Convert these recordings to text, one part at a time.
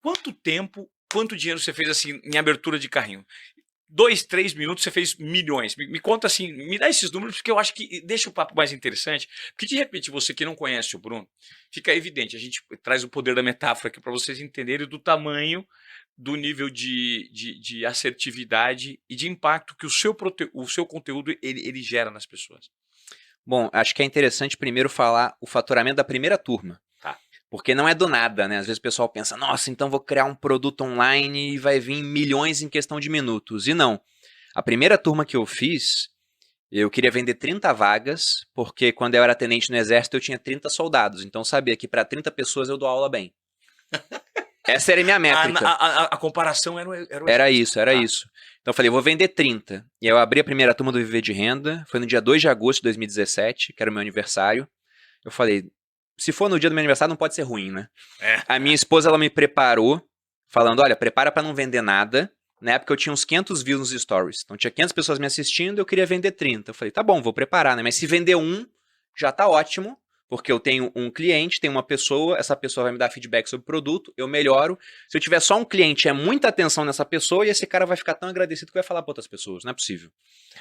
quanto tempo, quanto dinheiro você fez assim em abertura de carrinho? 2, 3 minutos você fez milhões. Me conta assim, me dá esses números, porque eu acho que deixa o papo mais interessante. Porque de repente você que não conhece o Bruno, fica evidente. A gente traz o poder da metáfora aqui para vocês entenderem do tamanho, do nível de assertividade e de impacto que o seu conteúdo ele gera nas pessoas. Bom, acho que é interessante primeiro falar o faturamento da primeira turma. Tá. Porque não é do nada, né? Às vezes o pessoal pensa, nossa, então vou criar um produto online e vai vir milhões em questão de minutos. E não. A primeira turma que eu fiz, eu queria vender 30 vagas, porque quando eu era tenente no exército eu tinha 30 soldados. Então eu sabia que para 30 pessoas eu dou aula bem. Essa era a minha métrica. A comparação era Era isso, era tá. isso. Então eu falei, vou vender 30. E aí eu abri a primeira turma do Viver de Renda, foi no dia 2 de agosto de 2017, que era o meu aniversário. Eu falei, se for no dia do meu aniversário não pode ser ruim, né? A minha esposa, ela me preparou, falando, olha, prepara para não vender nada. Na época eu tinha uns 500 views nos stories. Então tinha 500 pessoas me assistindo, eu queria vender 30. Eu falei, tá bom, vou preparar, né? Mas se vender um, já tá ótimo, porque eu tenho um cliente, tenho uma pessoa, essa pessoa vai me dar feedback sobre o produto, eu melhoro. Se eu tiver só um cliente, é muita atenção nessa pessoa e esse cara vai ficar tão agradecido que vai falar para outras pessoas, não é possível.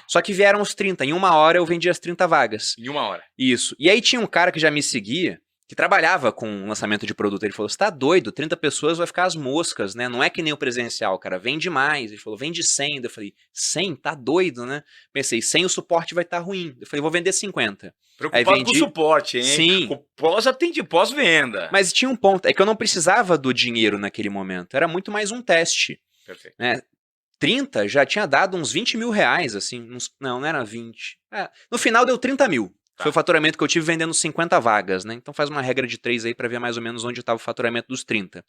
Só que vieram os 30, em uma hora eu vendi as 30 vagas. Em uma hora. Isso. E aí tinha um cara que já me seguia, que trabalhava com lançamento de produto. Ele falou, você tá doido, 30 pessoas vai ficar as moscas, né? Não é que nem o presencial, cara, vende mais. Ele falou, vende 100. Eu falei, 100? Tá doido, né? Pensei, 100 o suporte vai estar ruim. Eu falei, vou vender 50. Preocupado Aí vendi... com o suporte, hein? Sim. Com pós-venda. Mas tinha um ponto, é que eu não precisava do dinheiro naquele momento. Era muito mais um teste. Perfeito. Né? 30 já tinha dado uns 20 mil reais, assim. Não era 20. No final deu 30 mil. Tá. Foi o faturamento que eu tive vendendo 50 vagas, né? Então faz uma regra de 3 aí para ver mais ou menos onde estava o faturamento dos 30.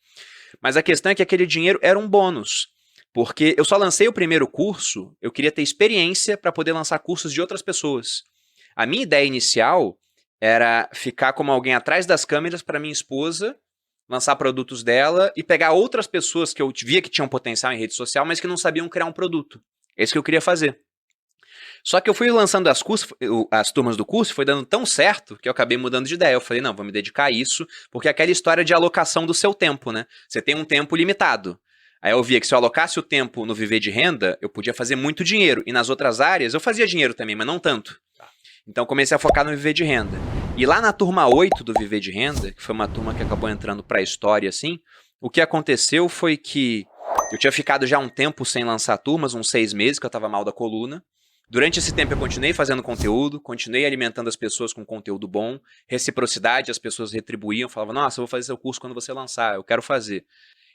Mas a questão é que aquele dinheiro era um bônus. Porque eu só lancei o primeiro curso, eu queria ter experiência para poder lançar cursos de outras pessoas. A minha ideia inicial era ficar como alguém atrás das câmeras para minha esposa, lançar produtos dela e pegar outras pessoas que eu via que tinham potencial em rede social, mas que não sabiam criar um produto. É isso que eu queria fazer. Só que eu fui lançando as turmas do curso, foi dando tão certo que eu acabei mudando de ideia. Eu falei, não, vou me dedicar a isso, porque é aquela história de alocação do seu tempo, né? Você tem um tempo limitado. Aí eu via que se eu alocasse o tempo no viver de renda, eu podia fazer muito dinheiro. E nas outras áreas eu fazia dinheiro também, mas não tanto. Então comecei a focar no viver de renda. E lá na turma 8 do viver de renda, que foi uma turma que acabou entrando para a história, assim, o que aconteceu foi que eu tinha ficado já um tempo sem lançar turmas, uns 6 meses, que eu estava mal da coluna. Durante esse tempo eu continuei fazendo conteúdo, continuei alimentando as pessoas com conteúdo bom, reciprocidade, as pessoas retribuíam, falavam, nossa, eu vou fazer seu curso quando você lançar, eu quero fazer.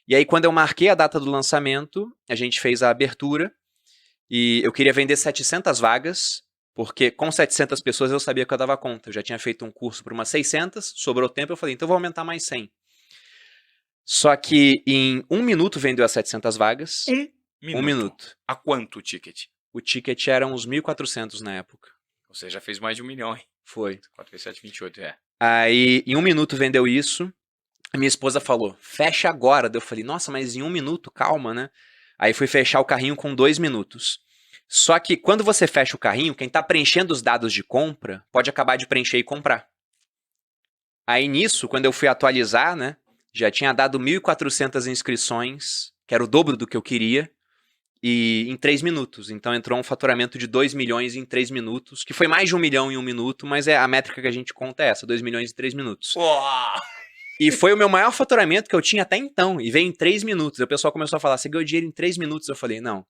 E aí quando eu marquei a data do lançamento, a gente fez a abertura, e eu queria vender 700 vagas, porque com 700 pessoas eu sabia que eu dava conta. Eu já tinha feito um curso para umas 600, sobrou tempo, eu falei, então eu vou aumentar mais 100. Só que em 1 minuto vendeu as 700 vagas. 1 minuto. A quanto o ticket? O ticket era uns 1.400 na época. Você já fez mais de 1 milhão, hein? Foi. 4 vezes 7, 28, é. Aí, em 1 minuto vendeu isso. A minha esposa falou, fecha agora. Daí eu falei, nossa, mas em 1 minuto, calma, né? Aí fui fechar o carrinho com 2 minutos. Só que quando você fecha o carrinho, quem está preenchendo os dados de compra pode acabar de preencher e comprar. Aí nisso, quando eu fui atualizar, né, já tinha dado 1.400 inscrições, que era o dobro do que eu queria, e em 3 minutos. Então entrou um faturamento de 2 milhões em 3 minutos, que foi mais de 1 milhão em 1 minuto, mas a métrica que a gente conta é essa, 2 milhões em 3 minutos. Uau! E foi o meu maior faturamento que eu tinha até então, e veio em 3 minutos. O pessoal começou a falar, você ganhou dinheiro em 3 minutos? Eu falei, não.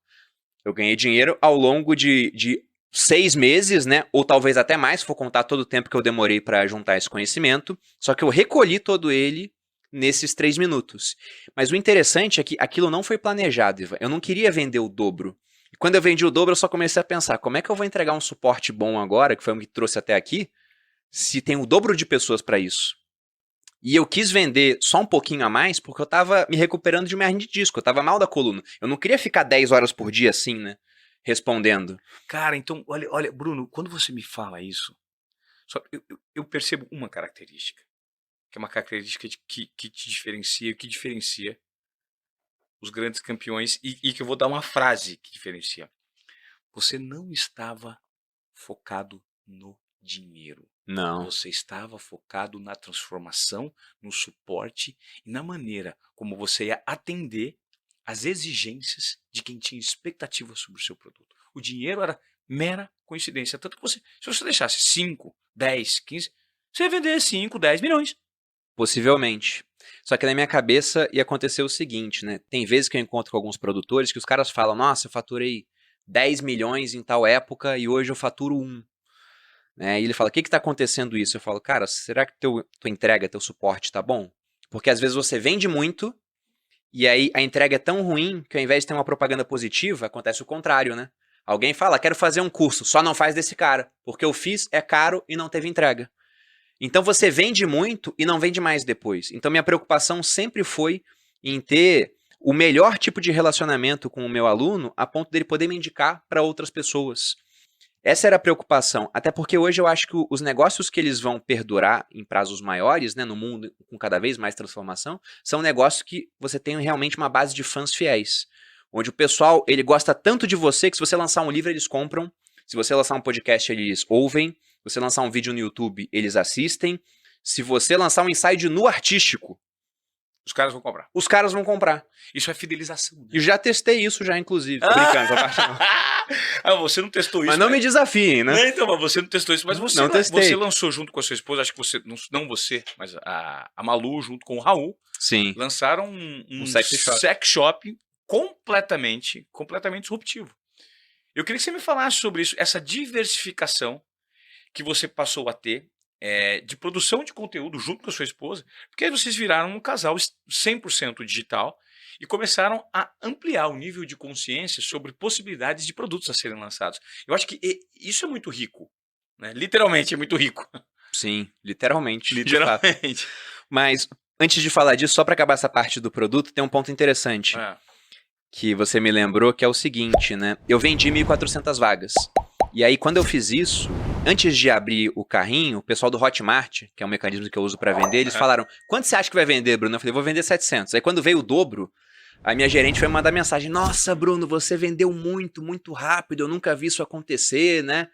Eu ganhei dinheiro ao longo de 6 meses, né? Ou talvez até mais, se for contar todo o tempo que eu demorei para juntar esse conhecimento. Só que eu recolhi todo ele nesses 3 minutos. Mas o interessante é que aquilo não foi planejado, Ivan. Eu não queria vender o dobro. E quando eu vendi o dobro, eu só comecei a pensar, como é que eu vou entregar um suporte bom agora, que foi o que trouxe até aqui, se tem o dobro de pessoas para isso? E eu quis vender só um pouquinho a mais porque eu tava me recuperando de uma hernia de disco. Eu tava mal da coluna. Eu não queria ficar 10 horas por dia assim, né? Respondendo. Cara, então, olha, Bruno, quando você me fala isso, eu percebo uma característica. Que é uma característica que te diferencia, que diferencia os grandes campeões e que eu vou dar uma frase que diferencia. Você não estava focado no dinheiro. Não. Você estava focado na transformação, no suporte e na maneira como você ia atender às exigências de quem tinha expectativa sobre o seu produto. O dinheiro era mera coincidência. Tanto que você, se você deixasse 5, 10, 15, você ia vender 5, 10 milhões. Possivelmente. Só que na minha cabeça ia acontecer o seguinte, né? Tem vezes que eu encontro com alguns produtores que os caras falam, nossa, eu faturei 10 milhões em tal época e hoje eu faturo 1. Né? E ele fala, o que está acontecendo isso? Eu falo, cara, será que tua entrega, teu suporte tá bom? Porque às vezes você vende muito e aí a entrega é tão ruim que ao invés de ter uma propaganda positiva, acontece o contrário, né? Alguém fala, quero fazer um curso, só não faz desse cara, porque eu fiz, é caro e não teve entrega. Então você vende muito e não vende mais depois. Então minha preocupação sempre foi em ter o melhor tipo de relacionamento com o meu aluno a ponto dele poder me indicar para outras pessoas. Essa era a preocupação, até porque hoje eu acho que os negócios que eles vão perdurar em prazos maiores, né, no mundo com cada vez mais transformação, são negócios que você tem realmente uma base de fãs fiéis, onde o pessoal ele gosta tanto de você que se você lançar um livro eles compram, se você lançar um podcast eles ouvem, se você lançar um vídeo no YouTube eles assistem, se você lançar um ensaio nu artístico, Os caras vão comprar. os caras vão comprar. Isso é fidelização. Né? E já testei isso já, inclusive. Tô brincando, essa parte não. Você não testou isso. Mas não me desafiem, né? Não, então, mas você não testou isso, mas você, Não testei. Você lançou junto com a sua esposa, acho que você, não você, mas a Malu junto com o Raul, Sim. lançaram um sex shop completamente disruptivo. Eu queria que você me falasse sobre isso, essa diversificação que você passou a ter de produção de conteúdo junto com a sua esposa, porque aí vocês viraram um casal 100% digital e começaram a ampliar o nível de consciência sobre possibilidades de produtos a serem lançados. Eu acho que isso é muito rico, né? Literalmente é muito rico. Sim, literalmente. Literalmente. Mas antes de falar disso, só para acabar essa parte do produto, tem um ponto interessante que você me lembrou, que é o seguinte, né? Eu vendi 1.400 vagas. E aí, quando eu fiz isso, antes de abrir o carrinho, o pessoal do Hotmart, que é um mecanismo que eu uso para vender, eles falaram, quanto você acha que vai vender, Bruno? Eu falei, vou vender 700. Aí quando veio o dobro, a minha gerente foi mandar mensagem, nossa, Bruno, você vendeu muito, muito rápido, eu nunca vi isso acontecer, né?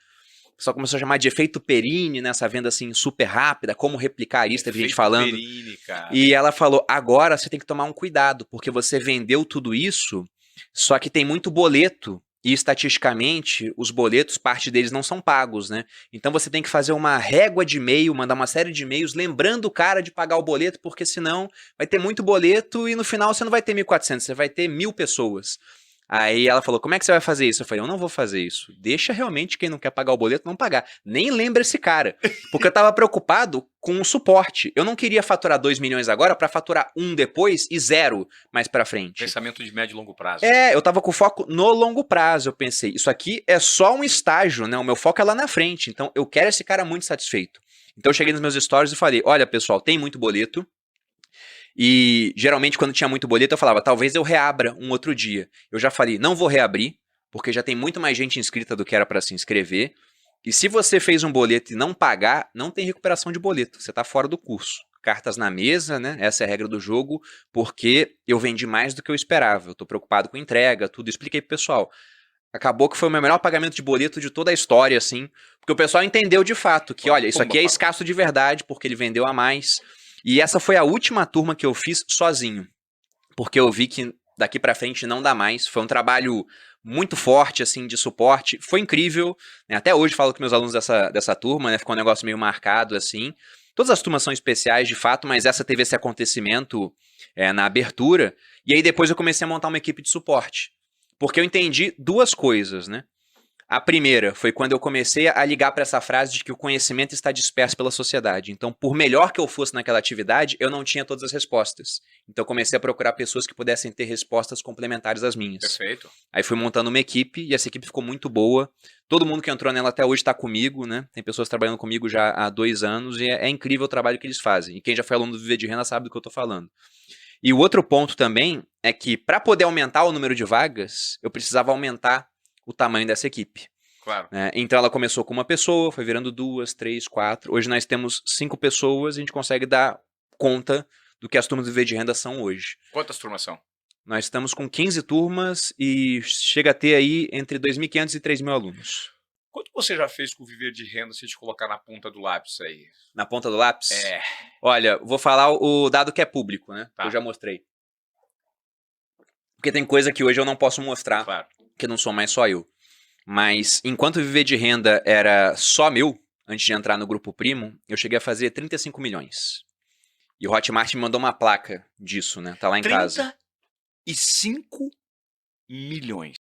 O pessoal começou a chamar de efeito Perini, nessa venda assim super rápida, como replicar isso, teve gente falando. Perini, cara. E ela falou, agora você tem que tomar um cuidado, porque você vendeu tudo isso, só que tem muito boleto. E estatisticamente, os boletos, parte deles não são pagos, né? Então você tem que fazer uma régua de e-mail, mandar uma série de e-mails, lembrando o cara de pagar o boleto, porque senão vai ter muito boleto e no final você não vai ter 1.400, você vai ter 1.000 pessoas. Aí ela falou, como é que você vai fazer isso? Eu falei, eu não vou fazer isso. Deixa realmente quem não quer pagar o boleto não pagar. Nem lembra esse cara. Porque eu tava preocupado com o suporte. Eu não queria faturar 2 milhões agora para faturar 1 depois e 0 mais para frente. Pensamento de médio e longo prazo. Eu tava com foco no longo prazo. Eu pensei, isso aqui é só um estágio, né? O meu foco é lá na frente. Então eu quero esse cara muito satisfeito. Então eu cheguei nos meus stories e falei, olha pessoal, tem muito boleto. E geralmente quando tinha muito boleto eu falava, talvez eu reabra um outro dia. Eu já falei, não vou reabrir, porque já tem muito mais gente inscrita do que era para se inscrever. E se você fez um boleto e não pagar, não tem recuperação de boleto, você tá fora do curso. Cartas na mesa, né? Essa é a regra do jogo, porque eu vendi mais do que eu esperava. Eu tô preocupado com entrega, tudo. Expliquei pro pessoal. Acabou que foi o meu melhor pagamento de boleto de toda a história, assim, porque o pessoal entendeu de fato que, olha, isso aqui é escasso de verdade, porque ele vendeu a mais. E essa foi a última turma que eu fiz sozinho, porque eu vi que daqui pra frente não dá mais. Foi um trabalho muito forte, assim, de suporte. Foi incrível, né? Até hoje falo com meus alunos dessa turma, né? Ficou um negócio meio marcado, assim. Todas as turmas são especiais, de fato, mas essa teve esse acontecimento na abertura. E aí depois eu comecei a montar uma equipe de suporte, porque eu entendi duas coisas, né? A primeira foi quando eu comecei a ligar para essa frase de que o conhecimento está disperso pela sociedade. Então, por melhor que eu fosse naquela atividade, eu não tinha todas as respostas. Então, eu comecei a procurar pessoas que pudessem ter respostas complementares às minhas. Perfeito. Aí fui montando uma equipe e essa equipe ficou muito boa. Todo mundo que entrou nela até hoje está comigo, né? Tem pessoas trabalhando comigo já há 2 anos e é incrível o trabalho que eles fazem. E quem já foi aluno do Viver de Renda sabe do que eu estou falando. E o outro ponto também é que para poder aumentar o número de vagas, eu precisava aumentar o tamanho dessa equipe. Claro. Então ela começou com uma pessoa, foi virando 2, 3, 4. Hoje nós temos 5 pessoas e a gente consegue dar conta do que as turmas do Viver de Renda são hoje. Quantas turmas são? Nós estamos com 15 turmas e chega a ter aí entre 2.500 e 3.000 alunos. Quanto você já fez com o Viver de Renda se a gente colocar na ponta do lápis aí? Na ponta do lápis? É. Olha, vou falar o dado que é público, né? Tá. Eu já mostrei. Porque tem coisa que hoje eu não posso mostrar, Claro. que não sou mais só eu. Mas enquanto o Viver de Renda era só meu, antes de entrar no Grupo Primo, eu cheguei a fazer 35 milhões. E o Hotmart me mandou uma placa disso, né? Tá lá em casa. 35 milhões.